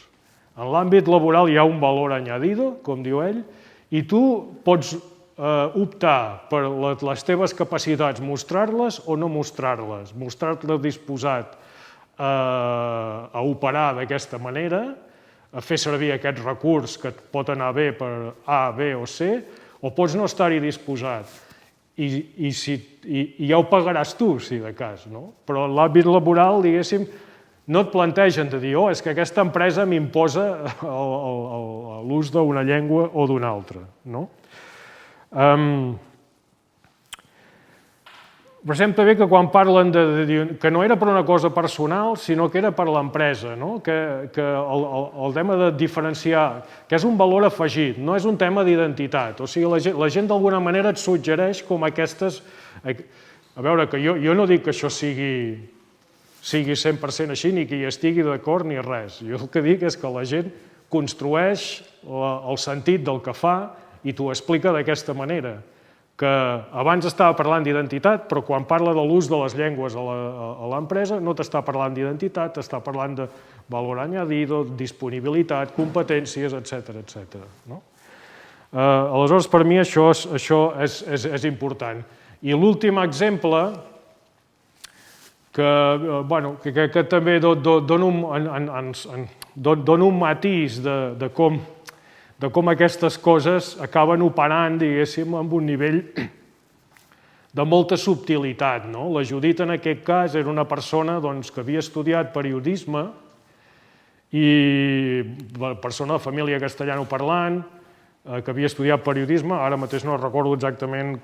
En l'àmbit laboral hi ha un valor añadido, com diu ell, i tu pots optar per les teves capacitats, mostrar-les o no mostrar-les, mostrar-te disposat a operar d'aquesta manera, a fer servir aquest recurs que et pot anar bé per A, B o C, o pots no estar-hi disposat. I ja ho pagaràs tu, si de cas. Però en l'àmbit laboral, diguéssim, no et plantegen de dir, és que aquesta empresa m'imposa l'ús d'una llengua o d'una altra. Però sempre bé que quan parlen que no era per una cosa personal, sinó que era per l'empresa, que el tema de diferenciar, que és un valor afegit, no és un tema d'identitat. O sigui, la gent d'alguna manera et suggereix com aquestes... A veure, que jo no dic que això sigui 100% així, ni que hi estigui d'acord ni res. Jo el que dic és que la gent construeix el sentit del que fa i t'ho explica d'aquesta manera, que abans estava parlant d'identitat, però quan parla de l'ús de les llengües a l'empresa no t'està parlant d'identitat, t'està parlant de valor añadido, disponibilitat, competències, etc. Aleshores, per mi això és important. I l'últim exemple, que també dona un matís de com aquestes coses acaben operant, diguéssim, amb un nivell de molta subtilitat. La Judit, en aquest cas, era una persona que havia estudiat periodisme, i persona de família castellanoparlant, que havia estudiat periodisme, ara mateix no recordo exactament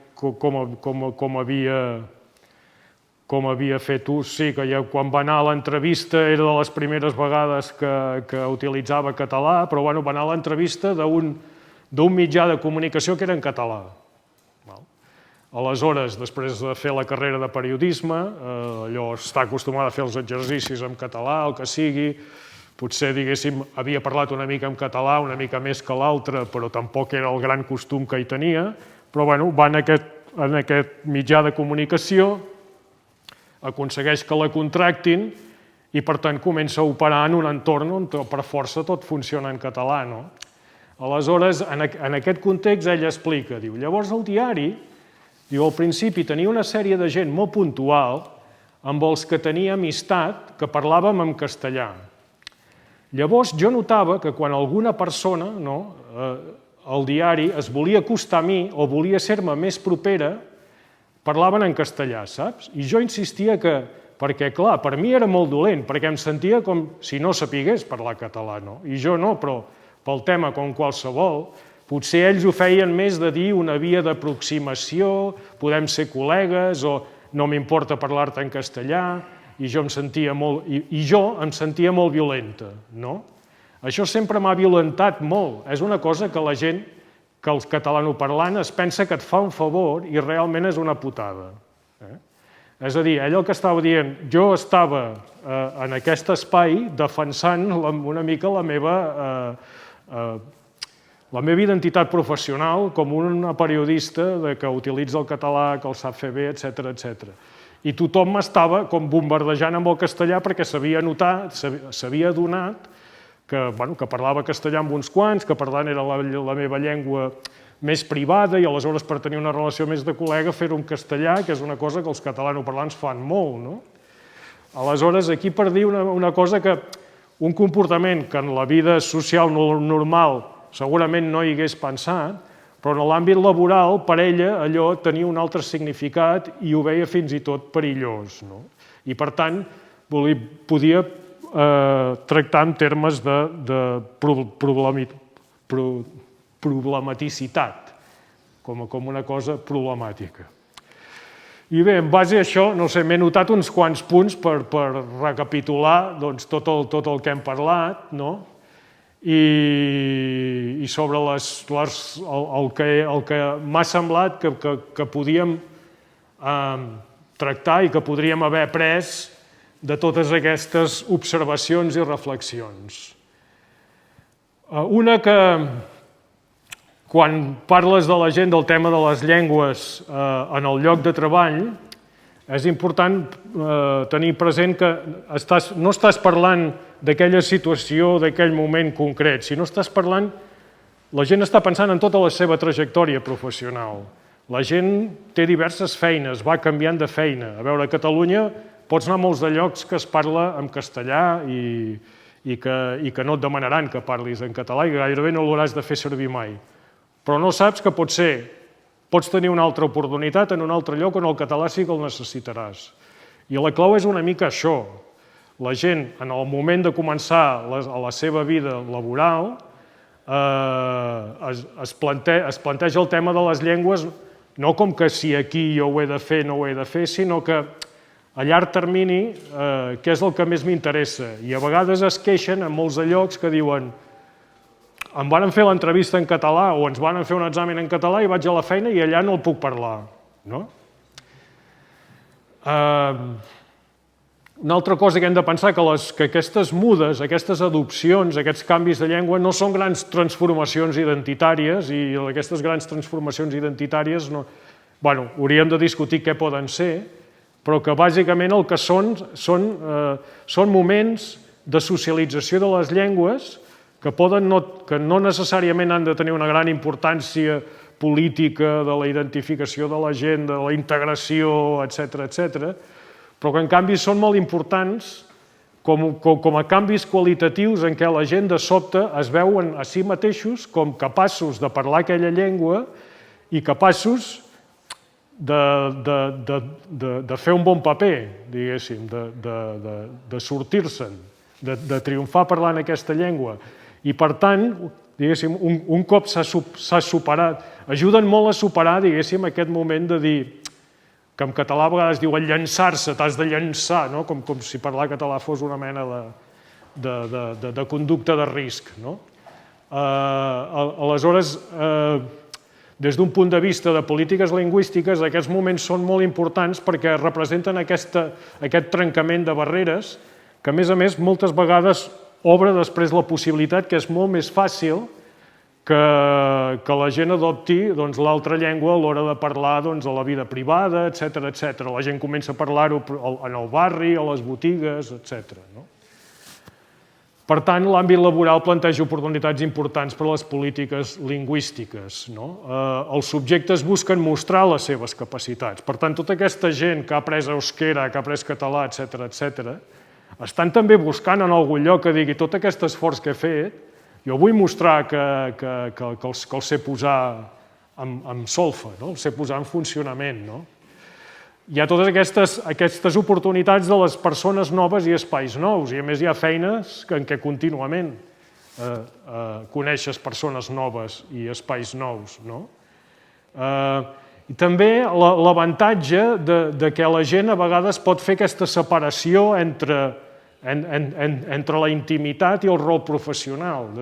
com havia fet ús, sí, que quan va anar a l'entrevista era de les primeres vegades que utilitzava català, però va anar a l'entrevista d'un mitjà de comunicació que era en català. Aleshores, després de fer la carrera de periodisme, allò està acostumada a fer els exercicis en català, el que sigui, potser, diguéssim, havia parlat una mica en català, una mica més que l'altre, però tampoc era el gran costum que hi tenia, però va en aquest mitjà de comunicació, aconsegueix que la contractin i, per tant, comença a operar en un entorn on per força tot funciona en català. Aleshores, en aquest context, ell explica, diu, llavors el diari, al principi tenia una sèrie de gent molt puntual amb els que tenia amistat, que parlàvem en castellà. Llavors jo notava que quan alguna persona, al diari, es volia acostar a mi o volia ser-me més propera, parlaven en castellà, saps? I jo insistia perquè, clar, per mi era molt dolent, perquè em sentia com si no sapigués parlar català, I jo no, però pel tema com qualsevol, potser ells ho feien més de dir una via d'aproximació, podem ser col·legues, o no m'importa parlar-te en castellà, i jo em sentia molt violenta, Això sempre m'ha violentat molt. És una cosa que la gent, que els catalanoparlant es pensa que et fa un favor i realment és una putada. És a dir, ell el que estava dient, jo estava en aquest espai defensant una mica la meva identitat professional com una periodista que utilitza el català, que el sap fer bé, etc. I tothom m'estava com bombardejant amb el castellà perquè s'havia adonat que parlava castellà amb uns quants, que per tant era la meva llengua més privada i aleshores per tenir una relació més de col·lega fer-ho en castellà, que és una cosa que els catalanoparlants fan molt. Aleshores, aquí per dir una cosa que un comportament que en la vida social normal segurament no hi hagués pensat, però en l'àmbit laboral per ella allò tenia un altre significat i ho veia fins i tot perillós. I per tant podia tractar en termes de problematicitat. com una cosa problemàtica. I bé, en base a això, no sé, m'he notat uns quants punts per recapitular tot el que hem parlat, no? I sobre el que m'ha semblat que podíem tractar i que podríem haver après de totes aquestes observacions i reflexions. Una que, quan parles de la gent del tema de les llengües en el lloc de treball, és important tenir present que no estàs parlant d'aquella situació, d'aquell moment concret, sinó estàs parlant, la gent està pensant en tota la seva trajectòria professional. La gent té diverses feines, va canviant de feina. A veure, a Catalunya pots anar a molts de llocs que es parla en castellà i que no et demanaran que parlis en català i gairebé no l'hauràs de fer servir mai. Però no saps que pots tenir una altra oportunitat en un altre lloc on el català sí que el necessitaràs. I la clau és una mica això. La gent, en el moment de començar la seva vida laboral, es planteja el tema de les llengües no com que si aquí jo ho he de fer, no ho he de fer, sinó que a llarg termini què és el que més m'interessa. I a vegades es queixen en molts de llocs que diuen em van fer l'entrevista en català o ens van fer un examen en català i vaig a la feina i allà no el puc parlar. Una altra cosa que hem de pensar que aquestes mudes, aquestes adopcions, aquests canvis de llengua no són grans transformacions identitàries i aquestes grans transformacions identitàries hauríem de discutir què poden ser, però que bàsicament el que són moments de socialització de les llengües que no necessàriament han de tenir una gran importància política de la identificació de la gent, de la integració, etc., però que en canvi són molt importants com a canvis qualitatius en què la gent de sobte es veuen a si mateixos com capaços de parlar aquella llengua i capaços de fer un bon paper, diguéssim, de sortir-se'n, de triomfar parlant aquesta llengua. I per tant, diguéssim, un cop s'ha superat, ajuden molt a superar, diguéssim, aquest moment de dir que en català a vegades diuen llançar-se, t'has de llançar, com si parlar català fos una mena de conducta de risc. Aleshores, des d'un punt de vista de polítiques lingüístiques, aquests moments són molt importants perquè representen aquest trencament de barreres que, a més, moltes vegades obre després la possibilitat que és molt més fàcil que la gent adopti l'altra llengua a l'hora de parlar a la vida privada, etc. La gent comença a parlar-ho en el barri, a les botigues, etc. Per tant, l'àmbit laboral planteja oportunitats importants per a les polítiques lingüístiques. Els subjectes busquen mostrar les seves capacitats. Per tant, tota aquesta gent que ha après euskera, que ha après català, etc., estan també buscant en algun lloc que digui tot aquest esforç que he fet, jo vull mostrar que el sé posar en solfa, el sé posar en funcionament. Hi ha totes aquestes oportunitats de les persones noves i espais nous, i a més hi ha feines en què contínuament coneixes persones noves i espais nous. I també l'avantatge que la gent a vegades pot fer aquesta separació entre la intimitat i el rol professional,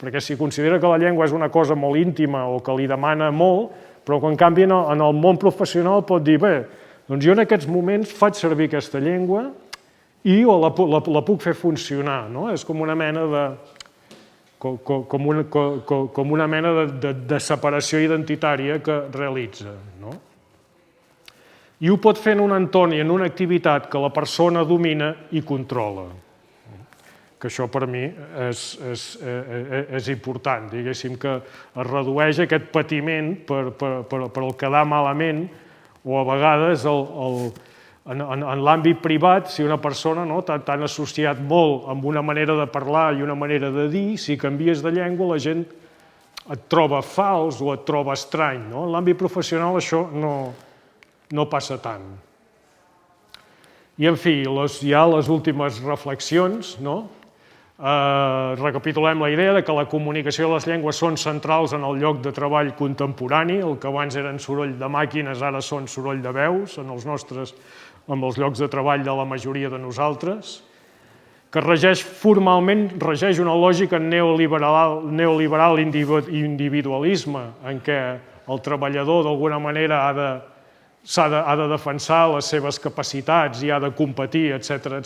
perquè si considera que la llengua és una cosa molt íntima o que li demana molt, però que en canvi en el món professional pot dir, bé, doncs jo en aquests moments faig servir aquesta llengua i la puc fer funcionar, és com una mena de separació identitària que realitza. I ho pot fer en un entorn i en una activitat que la persona domina i controla. Que això per mi és important, diguéssim que es redueix aquest patiment per el quedar malament o a vegades en l'àmbit privat, si una persona t'han associat molt amb una manera de parlar i una manera de dir, si canvies de llengua la gent et troba fals o et troba estrany. En l'àmbit professional això no passa tant. I, en fi, ja les últimes reflexions. Recapitulem la idea de que la comunicació de les llengües són centrals en el lloc de treball contemporani, el que abans eren soroll de màquines ara són soroll de veus en els llocs de treball de la majoria de nosaltres, que formalment regeix una lògica neoliberal individualisme en què el treballador d'alguna manera ha de defensar les seves capacitats i ha de competir, etc.,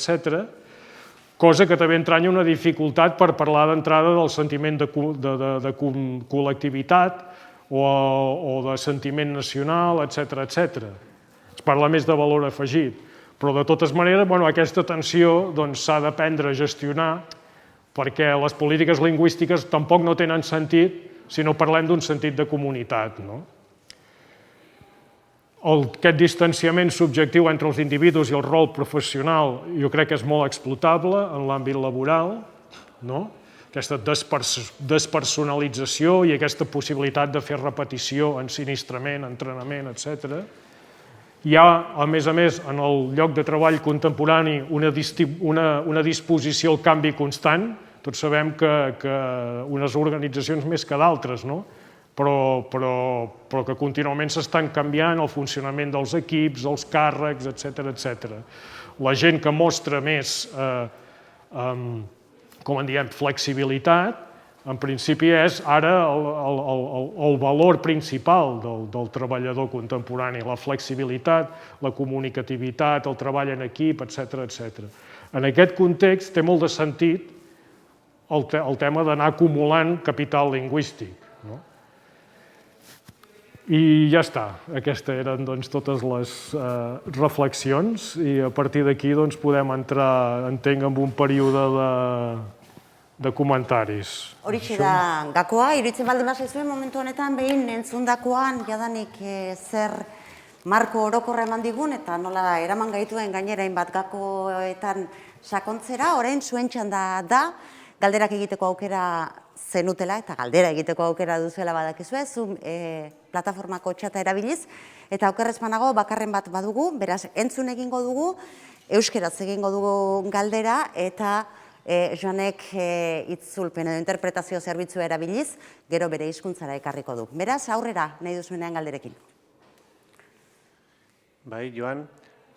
cosa que també entranya una dificultat per parlar d'entrada del sentiment de col·lectivitat o de sentiment nacional, etc. Es parla més de valor afegit, però de totes maneres aquesta tensió s'ha d'aprendre a gestionar perquè les polítiques lingüístiques tampoc no tenen sentit si no parlem d'un sentit de comunitat. Aquest distanciament subjectiu entre els individus i el rol professional jo crec que és molt explotable en l'àmbit laboral, aquesta despersonalització i aquesta possibilitat de fer repetició, ensinistrament, entrenament, etc. Hi ha, a més, en el lloc de treball contemporani una disposició al canvi constant. Tots sabem que unes organitzacions més que d'altres, però que contínuament s'estan canviant el funcionament dels equips, els càrrecs, etc. La gent que mostra més, flexibilitat, en principi és ara el valor principal del treballador contemporani, la flexibilitat, la comunicativitat, el treball en equip, etc. En aquest context té molt de sentit el tema d'anar acumulant capital lingüístic. I ja està, aquestes eren totes les reflexions i a partir d'aquí podem entrar, entenc, en un període de comentaris. Horixe da gakoa, iruditzen baldin bazaizue momentu honetan behin entzundakoan jadanik zer marko orokorra eman digun eta nola eraman gaituen gainera hainbat gakoetan sakontzera, orain zuen txanda da, galderak egiteko aukera zenutela eta galdera egiteko aukera duzuela badakizue, Zoom plataformako txata erabiliz, eta okerrez banago bakarren bat badugu, beraz entzun egingo dugu, euskeraz egingo dugu galdera, eta Joanek itzulpen edo interpretazio zerbitzua erabiliz, gero bere hizkuntzara ekarriko du. Beraz, aurrera nahi duzuenean galderekin. Bai, Joan,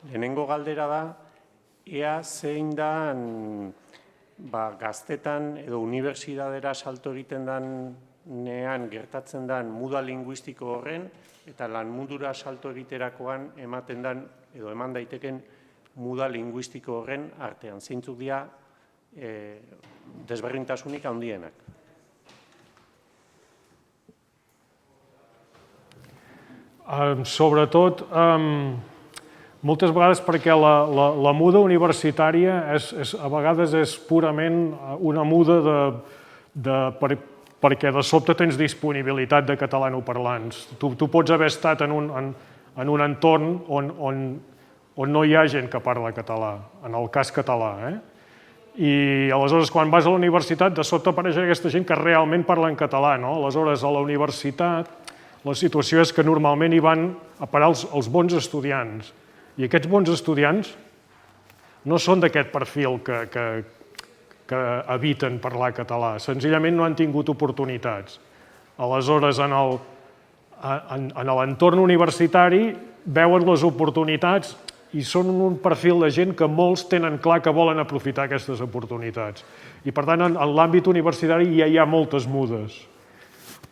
lehenengo galdera da, ea zein da gaztetan edo unibertsitatera salto egiten danean gertatzen den muda linguistiko horren eta lan mundura salto egiterakoan ematen den edo eman daiteken muda linguistiko horren artean. Zeintzuk dira desberdintasunik handienak? Sobretot, moltes vegades perquè la muda universitària a vegades és purament una muda perquè de sobte tens disponibilitat de catalanoparlants. Tu pots haver estat en un entorn on no hi ha gent que parla català, en el cas català. I aleshores quan vas a la universitat de sobte apareix aquesta gent que realment parla en català. Aleshores a la universitat la situació és que normalment hi van a parar els bons estudiants. I aquests bons estudiants no són d'aquest perfil que eviten parlar català, senzillament no han tingut oportunitats. Aleshores, en l'entorn universitari veuen les oportunitats i són un perfil de gent que molts tenen clar que volen aprofitar aquestes oportunitats. I per tant, en l'àmbit universitari ja hi ha moltes mudes.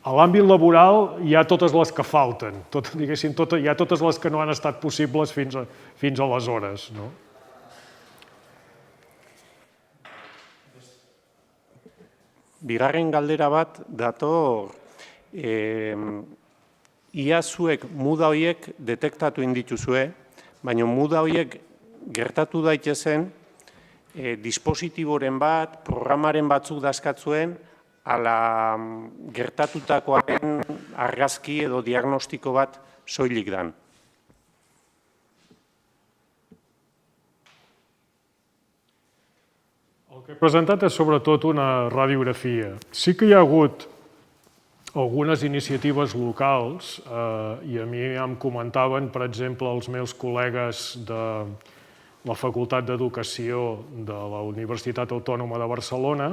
A l'àmbit laboral hi ha totes les que falten, hi ha totes les que no han estat possibles fins aleshores. Bigarren galdera bat dator, ia zuek muda horiek detektatu indituzue, baina muda horiek gertatu daitezen dispositiboren bat, programaren batzuk dazkatzuen, ala gertatutakoaren argazki edo diagnostiko bat soilik dan. El que he presentat és sobretot una radiografia. Sí que hi ha hagut algunes iniciatives locals i a mi em comentaven, per exemple, els meus col·legues la Facultat d'Educació de la Universitat Autònoma de Barcelona,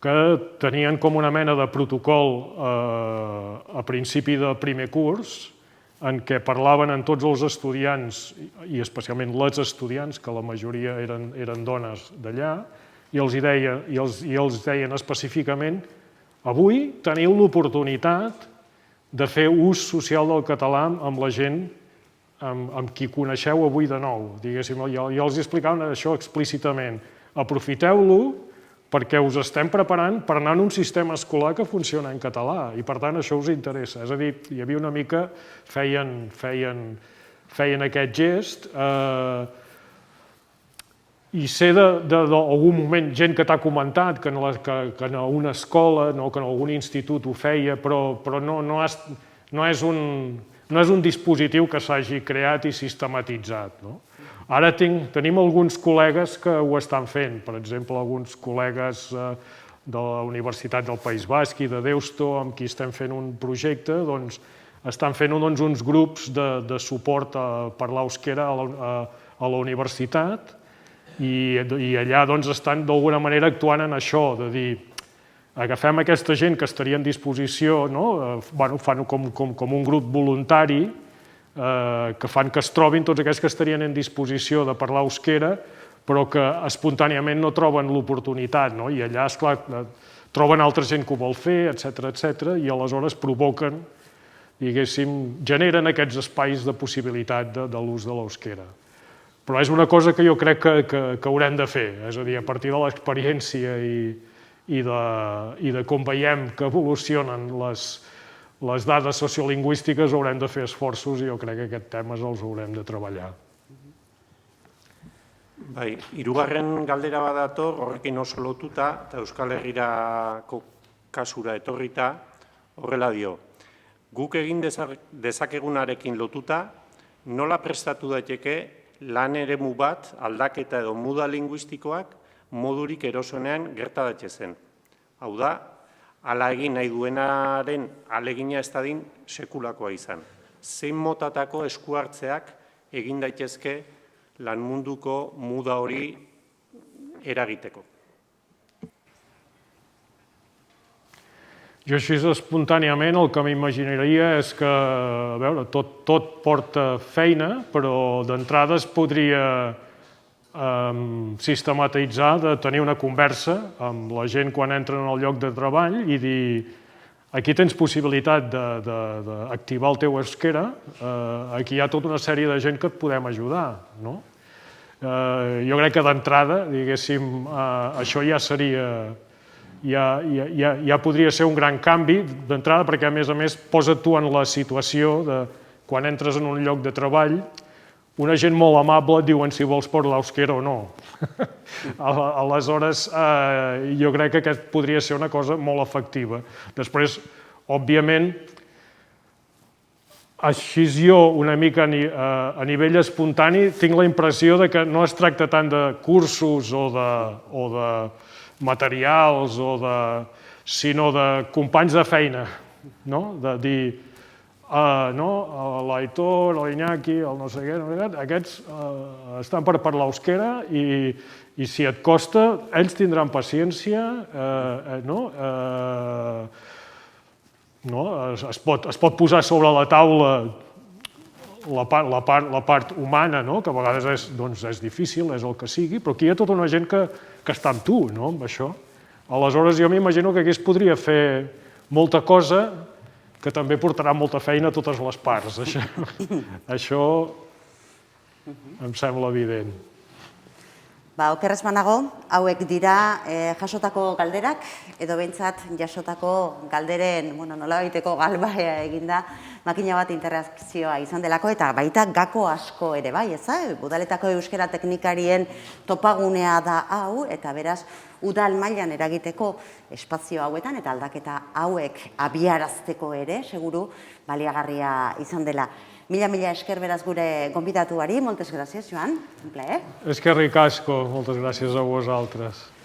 que tenien com una mena de protocol a principi de primer curs en què parlaven amb tots els estudiants, i especialment les estudiants, que la majoria eren dones d'allà, i els deien específicament: avui teniu l'oportunitat de fer ús social del català amb la gent amb qui coneixeu avui de nou. Diguéssim, ja els explicaven això explícitament. Aprofiteu-lo perquè us estem preparant per anar en un sistema escolar que funciona en català i, per tant, això us interessa. És a dir, hi havia una mica, feien aquest gest, i sé d'algun moment gent que t'ha comentat que en una escola, que en algun institut ho feia, però no és un dispositiu que s'hagi creat i sistematitzat. Ara tenim alguns col·legues que ho estan fent, per exemple, alguns col·legues de la Universitat del País Basc i de Deusto, amb qui estem fent un projecte, estan fent uns grups de suport per l'euskera a la universitat, i allà estan d'alguna manera actuant en això, de dir, agafem aquesta gent que estaria en disposició, fan com un grup voluntari, que fan que es trobin tots aquells que estarien en disposició de parlar euskera, però que espontàniament no troben l'oportunitat, i allà, esclar, troben altra gent que ho vol fer, etc., i aleshores provoquen, diguéssim, generen aquests espais de possibilitat de l'ús de l'euskera. Però és una cosa que jo crec que haurem de fer, és a dir, a partir de l'experiència i de com veiem que evolucionen les dades sociolingüístiques, haurem de fer esforços i jo crec que aquests temes els haurem de treballar. Bai, hirugarren galdera bat dator, horrekin oso lotuta, eta Euskal Herrirako kasura etorrita, horrela dio: guk egin dezakegunarekin lotuta, nola prestatu daiteke lan eremu bat aldaketa edo muda linguistikoak modurik erosonean gerta daitezen. Hau da, hala egin nahi duenaren ahalegina ez dadin sekulakoa izan. Zein motatako esku hartzeak egin daitezke lan munduko muda hori eragiteko? Jo així espontàniament el que m'imaginaria és que, a veure, tot porta feina, però d'entrada es podria sistematitzar de tenir una conversa amb la gent quan entren al lloc de treball i dir: aquí tens possibilitat d'activar el teu euskera, aquí hi ha tota una sèrie de gent que et podem ajudar. Jo crec que d'entrada, diguéssim, això ja seria... ja podria ser un gran canvi d'entrada, perquè a més posa't tu en la situació de quan entres en un lloc de treball, una gent molt amable et diuen si vols parlar euskera o no. Aleshores, jo crec que aquest podria ser una cosa molt efectiva. Després, òbviament, així jo, una mica a nivell espontani, tinc la impressió que no es tracta tant de cursos o de materials, sinó de companys de feina, de dir, l'Aitor, l'Iñaki, el no sé què, aquests estan per parlar euskera i si et costa, ells tindran paciència, es pot posar sobre la taula la part humana, que a vegades és difícil, és el que sigui, però aquí hi ha tota una gent que està amb tu, amb això. Aleshores, jo m'imagino que aquí es podria fer molta cosa que també portarà molta feina a totes les parts. Això em sembla evident. Okerrez banago, hauek dira jasotako galderak, edo behintzat jasotako galderen nolabaiteko galbaia eginda, makina bat interakzioa izan delako, eta baita gako asko ere bai, udaletako euskera teknikarien topagunea da hau, eta beraz, udal mailan eragiteko espazio hauetan, eta aldaketa hauek abiarazteko ere, seguru, baliagarria izan dela. Mila esker beraz gure gonbidatuari, moltes gràcies, Joan, un plaer. Eskerrik asko, moltes gràcies a vosaltres.